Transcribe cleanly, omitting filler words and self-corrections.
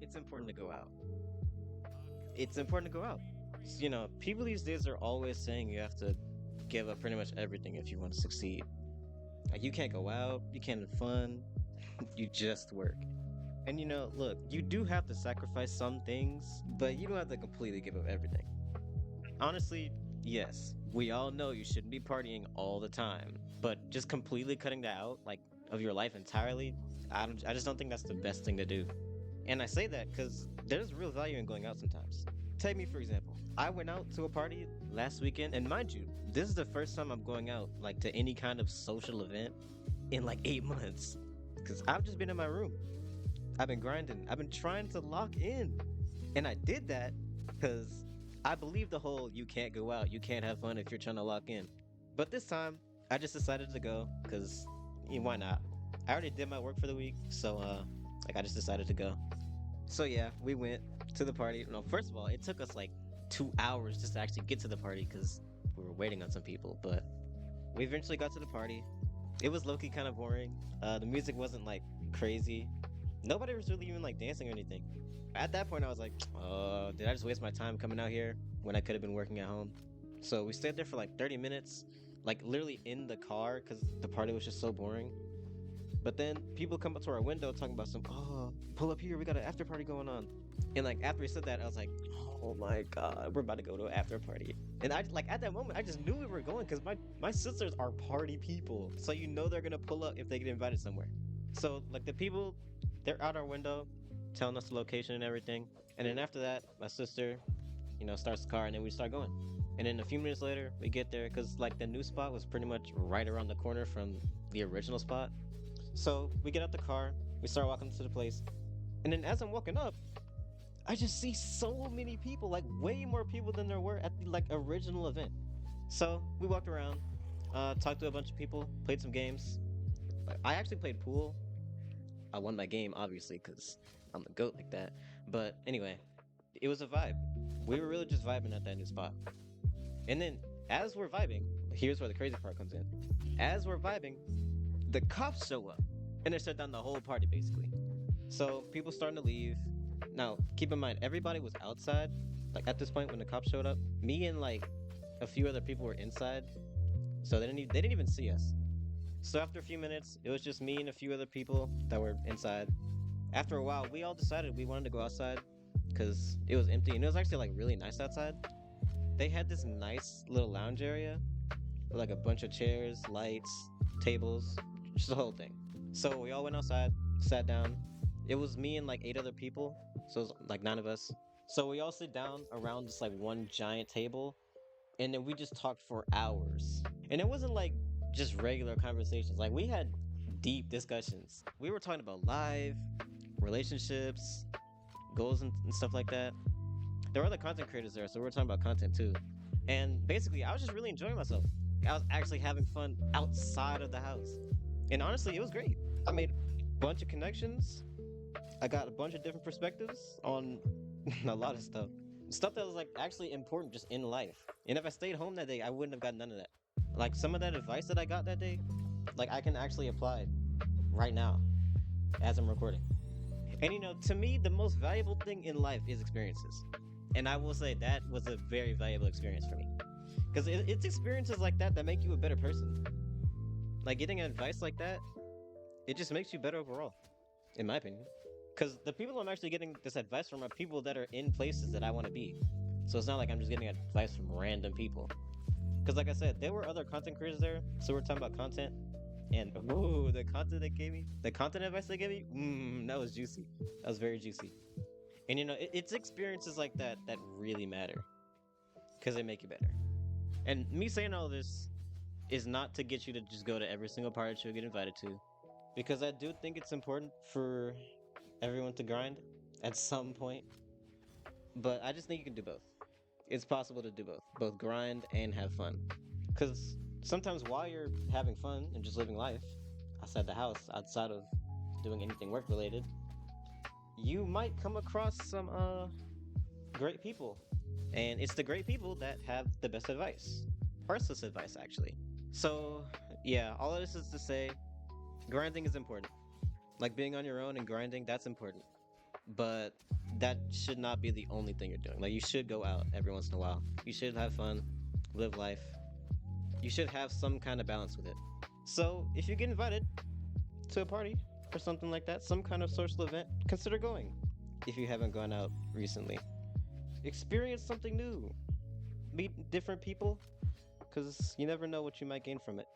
it's important to go out. It's important to go out. People these days are always saying you have to give up pretty much everything if you want to succeed. Like, you can't go out, you can't have fun, you just work. And look, you do have to sacrifice some things, but you don't have to completely give up everything. Honestly, yes, we all know you shouldn't be partying all the time, but just completely cutting that out, like, of your life entirely, I just don't think that's the best thing to do. And I say that because there's real value in going out sometimes. Take me for example. I went out to a party last weekend, and mind you, this is the first time I'm going out like to any kind of social event in like 8 months. Because I've just been in my room. I've been grinding. I've been trying to lock in. And I did that because I believe the whole you can't go out, you can't have fun if you're trying to lock in. But this time, I just decided to go because why not? I already did my work for the week, so like I just decided to go. So yeah, we went to the party. No, first of all, it took us like 2 hours just to actually get to the party because we were waiting on some people. But we eventually got to the party. It was low-key kind of boring. The music wasn't like crazy. Nobody was really even like dancing or anything. At that point, I was like, "Oh, did I just waste my time coming out here when I could have been working at home?" So we stayed there for like 30 minutes, like literally in the car because the party was just so boring. But then people come up to our window talking about pull up here, we got an after party going on. And like after he said that, I was like, oh my god, we're about to go to an after party. And I like at that moment, I just knew we were going because my sisters are party people, so they're gonna pull up if they get invited somewhere. So like the people, they're out our window, telling us the location and everything. And then after that, my sister, starts the car, and then we start going. And then a few minutes later, we get there because like the new spot was pretty much right around the corner from the original spot. So we get out the car, we start walking to the place, and then as I'm walking up, I just see so many people, like way more people than there were at the like original event. So we walked around, talked to a bunch of people, played some games. I actually played pool. I won my game, obviously, because I'm the GOAT like that. But anyway, it was a vibe. We were really just vibing at that new spot. And then as we're vibing, here's where the crazy part comes in. As we're vibing, the cops show up and they shut down the whole party basically. So people starting to leave. Now, keep in mind, everybody was outside. Like at this point, when the cops showed up, me and like a few other people were inside, so they didn't even see us. So after a few minutes, it was just me and a few other people that were inside. After a while, we all decided we wanted to go outside because it was empty and it was actually like really nice outside. They had this nice little lounge area with like a bunch of chairs, lights, tables, just the whole thing. So we all went outside, sat down. It was me and like 8 other people, so it was like 9 of us. So we all sit down around this like one giant table, and then we just talked for hours. And it wasn't like just regular conversations. Like we had deep discussions. We were talking about life, relationships, goals, and stuff like that. There were other content creators there, so we were talking about content too. And basically, I was just really enjoying myself. I was actually having fun outside of the house. And honestly, it was great. I made a bunch of connections. I got a bunch of different perspectives on a lot of stuff. Stuff that was like actually important just in life. And if I stayed home that day, I wouldn't have gotten none of that. Like some of that advice that I got that day, like I can actually apply it right now as I'm recording. And to me, the most valuable thing in life is experiences. And I will say that was a very valuable experience for me. Because it's experiences like that that make you a better person. Like getting advice like that, it just makes you better overall, in my opinion. Because the people I'm actually getting this advice from are people that are in places that I want to be. So it's not like I'm just getting advice from random people. Because like I said, there were other content creators there, so we're talking about content. And ooh, the content they gave me, the content advice they gave me, that was juicy. That was very juicy. And it's experiences like that that really matter. Because they make you better. And me saying all this is not to get you to just go to every single party that you'll get invited to. Because I do think it's important for everyone to grind at some point. But I just think you can do both. It's possible to do both grind and have fun. Because sometimes while you're having fun and just living life outside the house, outside of doing anything work related, you might come across some great people. And it's the great people that have the best advice. Worthless advice, actually. So, yeah, all of this is to say grinding is important. Like being on your own and grinding, that's important. but that should not be the only thing you're doing. Like, you should go out every once in a while. You should have fun, live life. You should have some kind of balance with it. So, if you get invited to a party or something like that, some kind of social event, consider going. If you haven't gone out recently, experience something new, meet different people, because you never know what you might gain from it.